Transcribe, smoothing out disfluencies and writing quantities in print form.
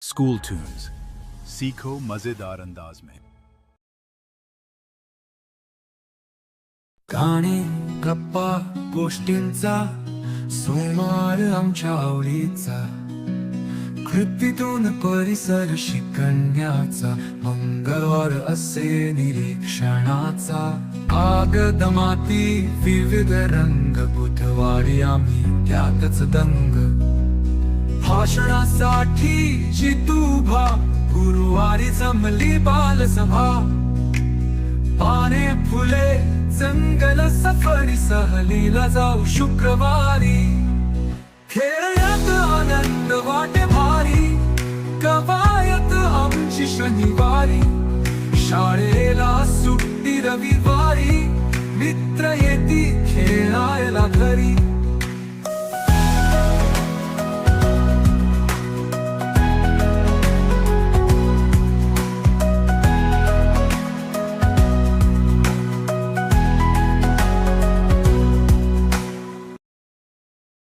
School tunes, सीखो मजेदार अंदाज में। गाणे गप्पा गोष्टींचा सोमवार आमच्या आवडीचा, कृतीतून परिसर शिकण्याचा, मंगळवार असे निरीक्षणाचा, कागद माती विविध रंग, बुधवारी आम्ही त्यातच दंग, भाषणासाठी जितूभा, गुरुवारी जमली बालसभा, पाने फुले जंगल सफरी, सहलीला जाऊ शुक्रवारी, खेळण्यात आनंद वाटे भारी, कवायत आमची शनिवारी, शाळेला सुट्टी रविवारी, मित्र येती खेळायला घरी,